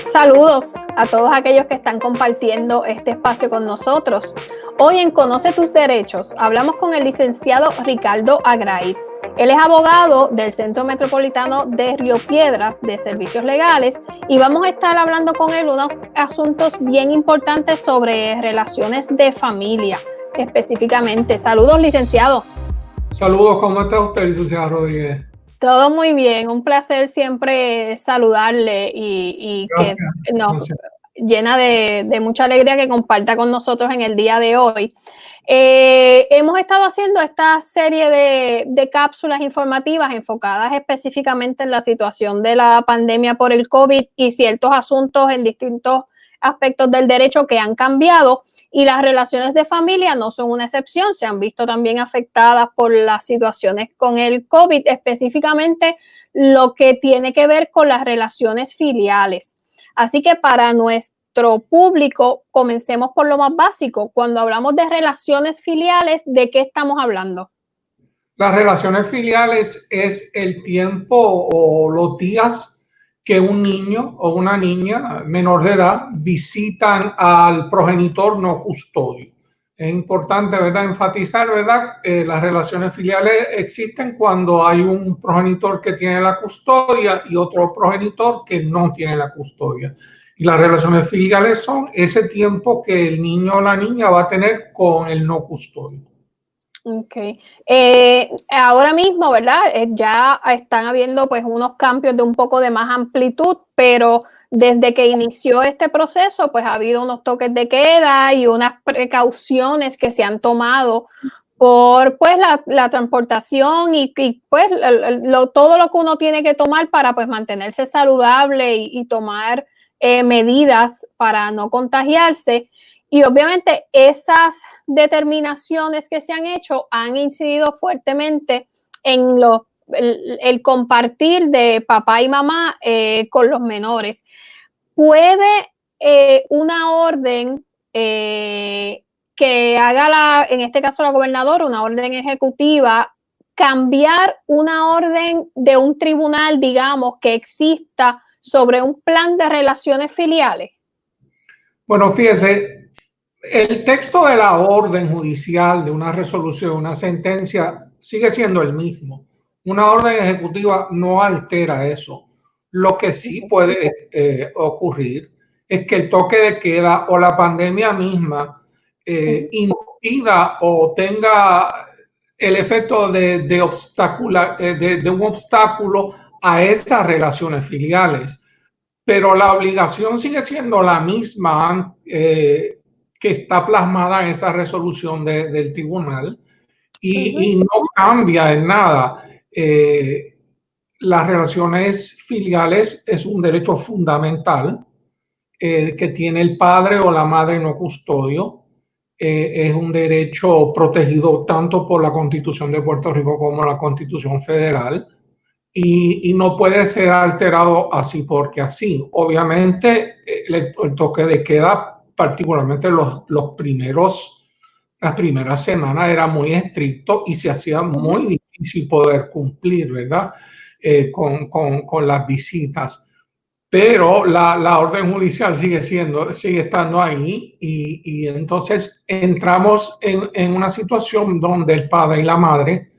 Saludos a todos aquellos que están compartiendo este espacio con nosotros. Hoy en Conoce tus Derechos hablamos con el licenciado Ricardo Agray. Él es abogado del Centro Metropolitano de Río Piedras de Servicios Legales y vamos a estar hablando con él unos asuntos bien importantes sobre relaciones de familia específicamente. Saludos, licenciado. Saludos, ¿cómo está usted, licenciada Rodríguez? Todo muy bien, un placer siempre saludarle y que nos llena de mucha alegría que comparta con nosotros en el día de hoy. Hemos estado haciendo esta serie de cápsulas informativas enfocadas específicamente en la situación de la pandemia por el COVID y ciertos asuntos en distintos aspectos del derecho que han cambiado, y las relaciones de familia no son una excepción, se han visto también afectadas por las situaciones con el COVID, específicamente lo que tiene que ver con las relaciones filiales. Así que para nuestro público, comencemos por lo más básico. Cuando hablamos de relaciones filiales, ¿de qué estamos hablando? Las relaciones filiales es el tiempo o los días que un niño o una niña menor de edad visitan al progenitor no custodio. Es importante, ¿verdad?, enfatizar, ¿verdad?, las relaciones filiales existen cuando hay un progenitor que tiene la custodia y otro progenitor que no tiene la custodia. Y las relaciones filiales son ese tiempo que el niño o la niña va a tener con el no custodio. Ok. Ahora mismo, ¿verdad? Ya están habiendo pues unos cambios de un poco de más amplitud, pero desde que inició este proceso, pues ha habido unos toques de queda y unas precauciones que se han tomado por pues la transportación y pues todo lo que uno tiene que tomar para pues mantenerse saludable y tomar medidas para no contagiarse. Y obviamente esas determinaciones que se han hecho han incidido fuertemente en el compartir de papá y mamá con los menores. ¿Puede una orden que haga en este caso la gobernadora, una orden ejecutiva, cambiar una orden de un tribunal, digamos, que exista sobre un plan de relaciones filiales? Bueno, fíjese, el texto de la orden judicial, de una resolución, una sentencia, sigue siendo el mismo. Una orden ejecutiva no altera eso. Lo que sí puede ocurrir es que el toque de queda o la pandemia misma impida o tenga el efecto de un obstáculo a esas relaciones filiales. Pero la obligación sigue siendo la misma que está plasmada en esa resolución del tribunal y no cambia en nada. Las relaciones filiales es un derecho fundamental que tiene el padre o la madre no custodio. Es un derecho protegido tanto por la Constitución de Puerto Rico como la Constitución Federal. Y no puede ser alterado así porque así. Obviamente, el toque de queda, particularmente las primeras semanas, era muy estricto y se hacía muy difícil poder cumplir, ¿verdad?, con las visitas. Pero la orden judicial sigue estando ahí y entonces entramos en una situación donde el padre y la madre,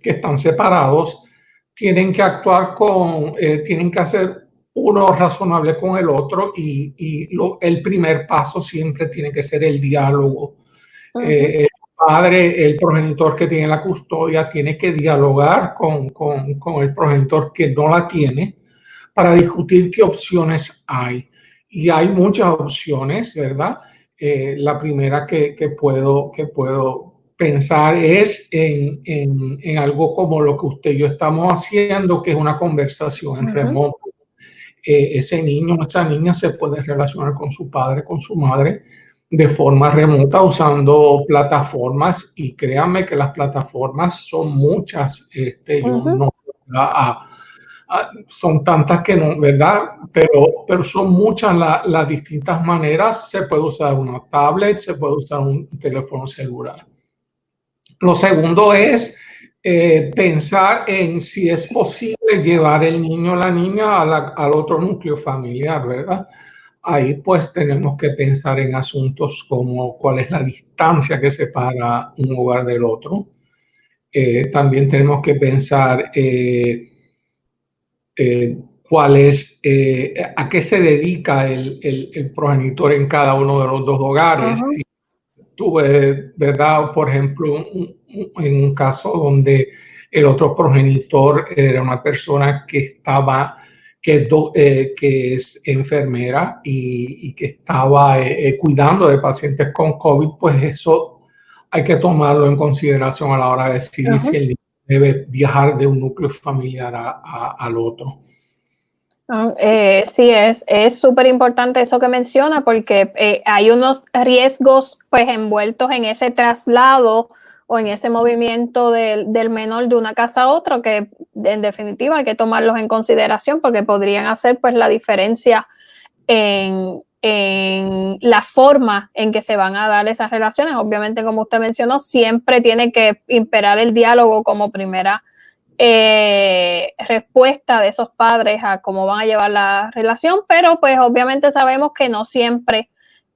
que están separados, tienen que actuar tienen que hacer uno razonable con el otro el primer paso siempre tiene que ser el diálogo. El padre, el progenitor que tiene la custodia, tiene que dialogar con el progenitor que no la tiene para discutir qué opciones hay. Y hay muchas opciones, ¿verdad? La primera que puedo pensar es en algo como lo que usted y yo estamos haciendo, que es una conversación en remoto. Ese niño o esa niña se puede relacionar con su padre, con su madre, de forma remota usando plataformas, y créanme que las plataformas son muchas. Son tantas que no, ¿verdad? Pero son muchas las distintas maneras. Se puede usar una tablet, se puede usar un teléfono celular. Lo segundo es pensar en si es posible llevar el niño o la niña al otro núcleo familiar, ¿verdad? Ahí pues tenemos que pensar en asuntos como cuál es la distancia que separa un hogar del otro. También tenemos que pensar cuál es, a qué se dedica el progenitor en cada uno de los dos hogares. Ajá. Si tuve, ¿verdad? Por ejemplo, en un caso donde el otro progenitor era una persona que estaba, que es enfermera y que estaba cuidando de pacientes con COVID, pues eso hay que tomarlo en consideración a la hora de decidir Ajá. si el niño debe viajar de un núcleo familiar al otro. Sí, es súper importante eso que menciona porque hay unos riesgos pues envueltos en ese traslado o en ese movimiento del menor de una casa a otra que en definitiva hay que tomarlos en consideración porque podrían hacer pues la diferencia en la forma en que se van a dar esas relaciones. Obviamente, como usted mencionó, siempre tiene que imperar el diálogo como primera respuesta de esos padres a cómo van a llevar la relación, pero pues obviamente sabemos que no siempre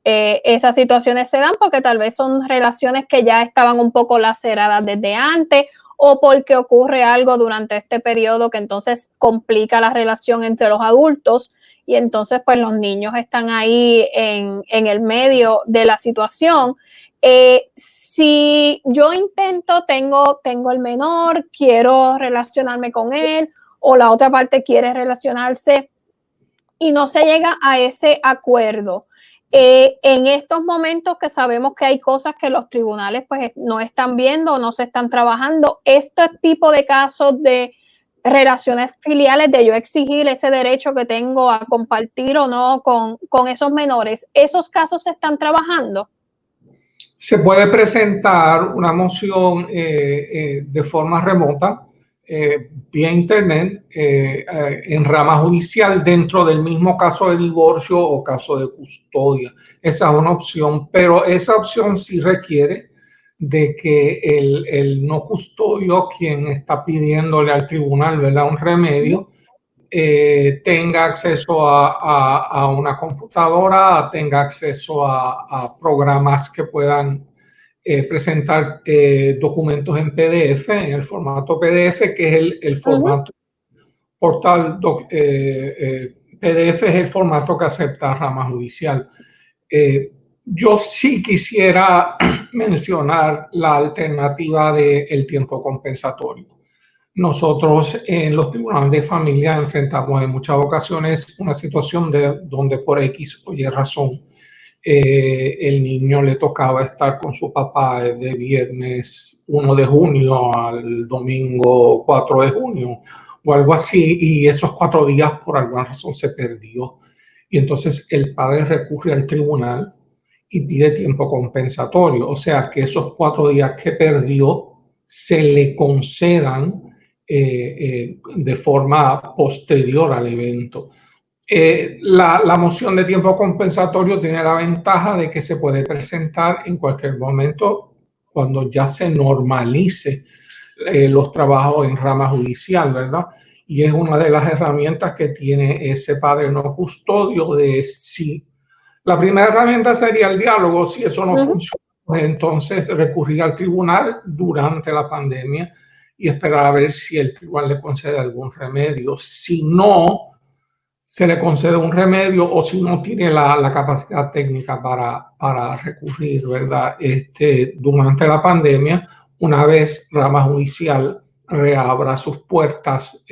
esas situaciones se dan porque tal vez son relaciones que ya estaban un poco laceradas desde antes o porque ocurre algo durante este periodo que entonces complica la relación entre los adultos y entonces pues los niños están ahí en el medio de la situación. Si yo intento, tengo el menor, quiero relacionarme con él, o la otra parte quiere relacionarse y no se llega a ese acuerdo. En estos momentos que sabemos que hay cosas que los tribunales pues no están viendo, no se están trabajando, este tipo de casos de relaciones filiales, de yo exigir ese derecho que tengo a compartir o no con esos menores, ¿esos casos se están trabajando? Se puede presentar una moción de forma remota vía internet en rama judicial dentro del mismo caso de divorcio o caso de custodia. Esa es una opción, pero esa opción sí requiere de que el no custodio, quien está pidiéndole al tribunal, ¿verdad?, un remedio, tenga acceso a una computadora, tenga acceso a programas que puedan presentar documentos en PDF, en el formato PDF, que es el formato portal. PDF es el formato que acepta rama judicial. Yo sí quisiera mencionar la alternativa del tiempo compensatorio. Nosotros en los tribunales de familia enfrentamos en muchas ocasiones una situación donde por X o Y razón el niño le tocaba estar con su papá de viernes 1 de junio al domingo 4 de junio o algo así, y esos 4 días por alguna razón se perdió. Y entonces el padre recurre al tribunal y pide tiempo compensatorio, o sea que esos 4 días que perdió se le concedan de forma posterior al evento. La moción de tiempo compensatorio tiene la ventaja de que se puede presentar en cualquier momento cuando ya se normalice los trabajos en rama judicial, ¿verdad? Y es una de las herramientas que tiene ese padre no custodio de si. La primera herramienta sería el diálogo. Si eso no funciona, pues entonces recurrir al tribunal durante la pandemia y esperar a ver si el tribunal le concede algún remedio. Si no se le concede un remedio o si no tiene la capacidad técnica para recurrir, ¿verdad? Durante la pandemia, una vez rama judicial reabra sus puertas,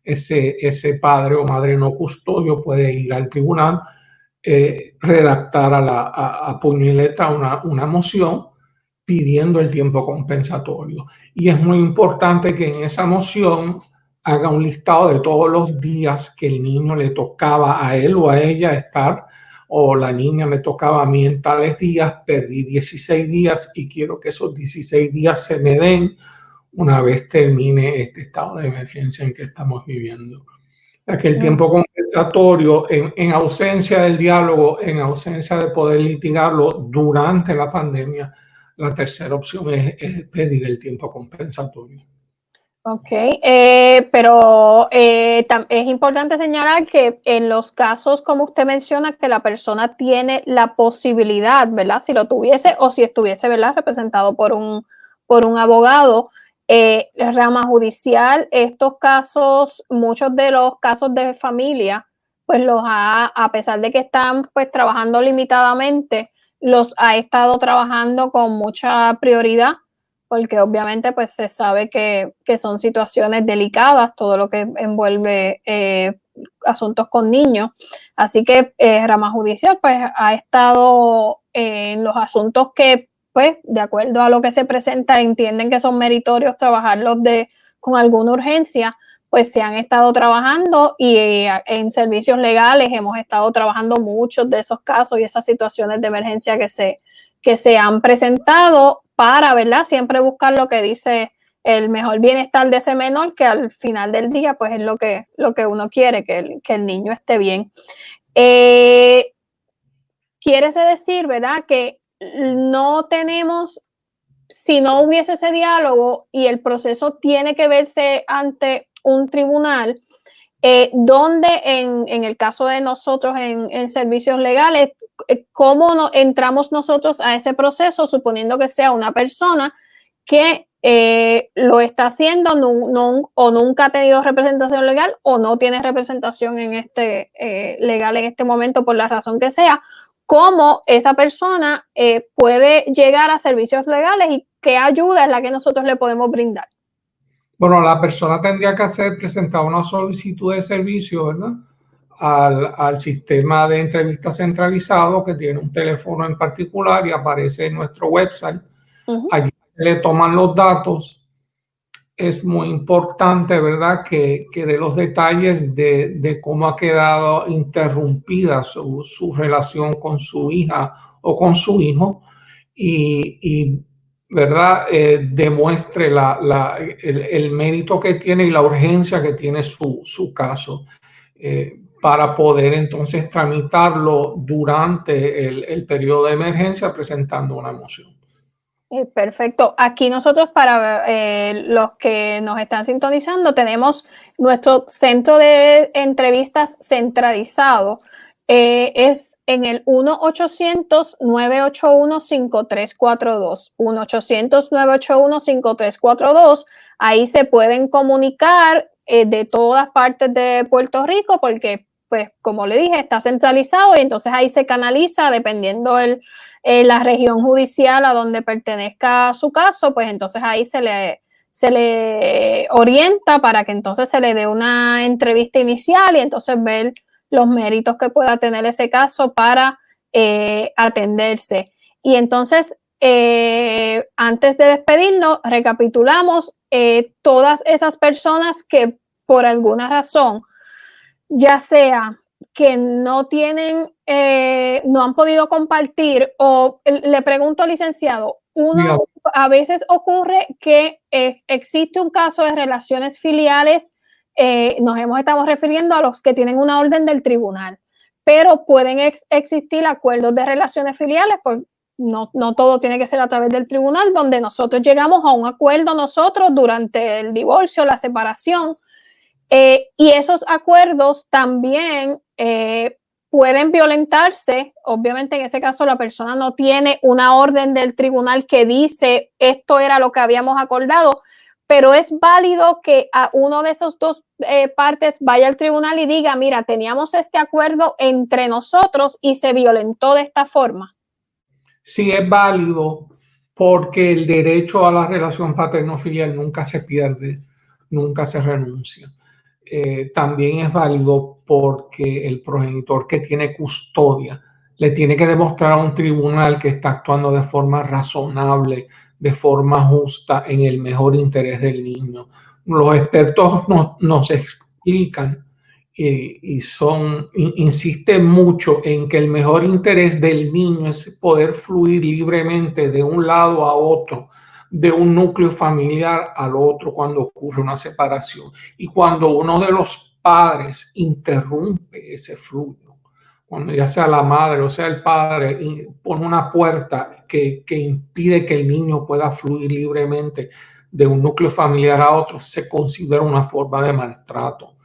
ese padre o madre no custodio puede ir al tribunal, redactar a puño y letra una moción pidiendo el tiempo compensatorio. Y es muy importante que en esa moción haga un listado de todos los días que el niño le tocaba a él o a ella estar, o la niña me tocaba a mí en tales días, perdí 16 días y quiero que esos 16 días se me den una vez termine este estado de emergencia en que estamos viviendo. Que el tiempo compensatorio, en ausencia del diálogo, en ausencia de poder litigarlo durante la pandemia, la tercera opción es pedir el tiempo compensatorio. Ok, pero es importante señalar que en los casos, como usted menciona, que la persona tiene la posibilidad, ¿verdad? Si lo tuviese o si estuviese, ¿verdad? Representado por un abogado, rama judicial, estos casos, muchos de los casos de familia, pues a pesar de que están pues trabajando limitadamente, los ha estado trabajando con mucha prioridad porque obviamente pues se sabe que son situaciones delicadas, todo lo que envuelve asuntos con niños. Así que rama judicial pues ha estado en los asuntos que pues de acuerdo a lo que se presenta entienden que son meritorios trabajarlos con alguna urgencia, pues se han estado trabajando y en servicios legales hemos estado trabajando muchos de esos casos y esas situaciones de emergencia que se han presentado para, ¿verdad? Siempre buscar lo que dice el mejor bienestar de ese menor, que al final del día, pues es lo que uno quiere, que el niño esté bien. Quiere decir, ¿verdad? Que no tenemos, si no hubiese ese diálogo y el proceso tiene que verse ante un tribunal, donde en el caso de nosotros en servicios legales, ¿cómo entramos nosotros a ese proceso suponiendo que sea una persona que lo está haciendo o nunca ha tenido representación legal o no tiene representación en legal en este momento por la razón que sea? ¿Cómo esa persona puede llegar a servicios legales y qué ayuda es la que nosotros le podemos brindar? Bueno, la persona tendría que presentar una solicitud de servicio, ¿verdad? Al sistema de entrevistas centralizado que tiene un teléfono en particular y aparece en nuestro website. Allí le toman los datos. Es muy importante, ¿verdad?, que de los detalles de cómo ha quedado interrumpida su relación con su hija o con su hijo y ¿verdad?, demuestre el mérito que tiene y la urgencia que tiene su caso para poder entonces tramitarlo durante el periodo de emergencia presentando una moción. Perfecto. Aquí nosotros, para los que nos están sintonizando, tenemos nuestro centro de entrevistas centralizado. Es en el 1-800-981-5342. 1-800-981-5342. Ahí se pueden comunicar de todas partes de Puerto Rico porque, pues, como le dije, está centralizado y entonces ahí se canaliza dependiendo la región judicial a donde pertenezca su caso, pues entonces ahí se le orienta para que entonces se le dé una entrevista inicial y entonces ver los méritos que pueda tener ese caso para atenderse. Y entonces, antes de despedirnos, recapitulamos todas esas personas que por alguna razón, ya sea que no tienen, no han podido compartir o le pregunto, licenciado, a veces ocurre que existe un caso de relaciones filiales, estamos refiriendo a los que tienen una orden del tribunal, pero pueden existir acuerdos de relaciones filiales, pues no todo tiene que ser a través del tribunal, donde nosotros llegamos a un acuerdo nosotros durante el divorcio, la separación, y esos acuerdos también pueden violentarse. Obviamente en ese caso la persona no tiene una orden del tribunal que dice esto era lo que habíamos acordado, pero es válido que a uno de esos dos partes vaya al tribunal y diga, mira, teníamos este acuerdo entre nosotros y se violentó de esta forma. Sí, es válido porque el derecho a la relación paterno-filial nunca se pierde, nunca se renuncia. También es válido porque el progenitor que tiene custodia le tiene que demostrar a un tribunal que está actuando de forma razonable, de forma justa, en el mejor interés del niño. Los expertos nos explican insisten mucho en que el mejor interés del niño es poder fluir libremente de un lado a otro, de un núcleo familiar al otro cuando ocurre una separación. Y cuando uno de los padres interrumpe ese flujo, cuando ya sea la madre o sea el padre, pone una puerta que impide que el niño pueda fluir libremente de un núcleo familiar a otro se considera una forma de maltrato.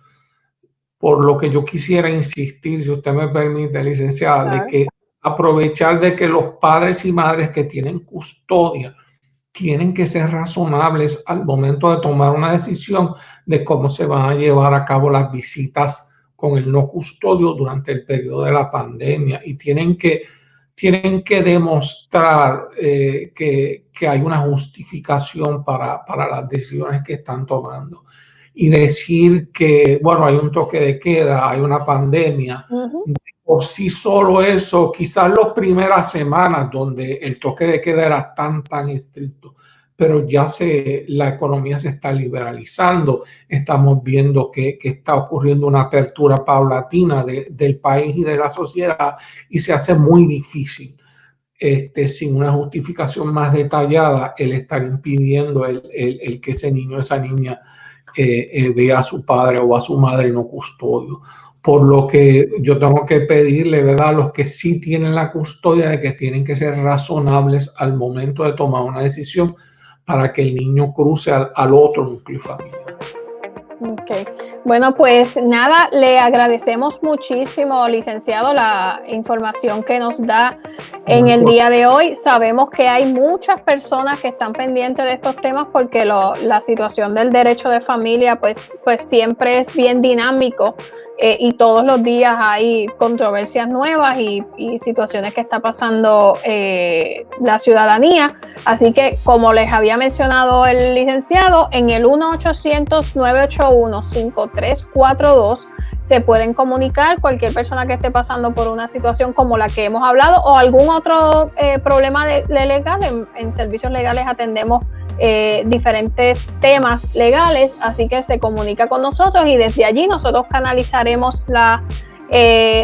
Por lo que yo quisiera insistir, si usted me permite, licenciada, Claro. de que aprovechar de que los padres y madres que tienen custodia tienen que ser razonables al momento de tomar una decisión de cómo se van a llevar a cabo las visitas con el no custodio durante el periodo de la pandemia, y tienen que demostrar que hay una justificación para las decisiones que están tomando. Y decir que, bueno, hay un toque de queda, hay una pandemia, por sí solo eso, quizás las primeras semanas donde el toque de queda era tan estricto, pero ya la economía se está liberalizando, estamos viendo que está ocurriendo una apertura paulatina del país y de la sociedad, y se hace muy difícil, sin una justificación más detallada, el estar impidiendo el que ese niño o esa niña vea a su padre o a su madre no custodio. Por lo que yo tengo que pedirle, ¿verdad?, a los que sí tienen la custodia, de que tienen que ser razonables al momento de tomar una decisión para que el niño cruce al otro núcleo familiar. Ok, bueno, pues nada, le agradecemos muchísimo, licenciado, la información que nos da en el día de hoy. Sabemos que hay muchas personas que están pendientes de estos temas porque la situación del derecho de familia pues siempre es bien dinámico, y todos los días hay controversias nuevas y situaciones que está pasando la ciudadanía. Así que, como les había mencionado el licenciado, en el 1-800-981-5342 se pueden comunicar cualquier persona que esté pasando por una situación como la que hemos hablado o algún otro problema legal. En servicios legales atendemos diferentes temas legales, así que se comunica con nosotros y desde allí nosotros canalizaremos la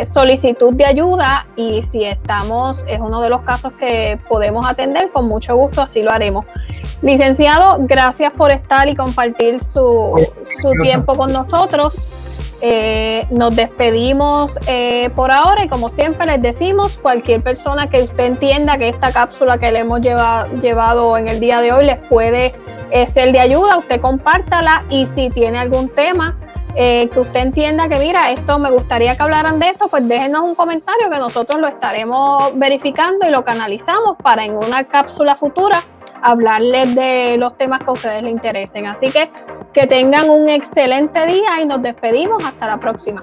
solicitud de ayuda, y si es uno de los casos que podemos atender, con mucho gusto así lo haremos. Licenciado, gracias por estar y compartir su tiempo con nosotros. Nos despedimos por ahora, y como siempre les decimos, cualquier persona que usted entienda que esta cápsula que le hemos llevado en el día de hoy les puede ser de ayuda, usted compártala, y si tiene algún tema que usted entienda que, mira, esto me gustaría que hablaran de esto, pues déjenos un comentario que nosotros lo estaremos verificando y lo canalizamos para en una cápsula futura hablarles de los temas que a ustedes les interesen. Así que tengan un excelente día y nos despedimos. Hasta la próxima.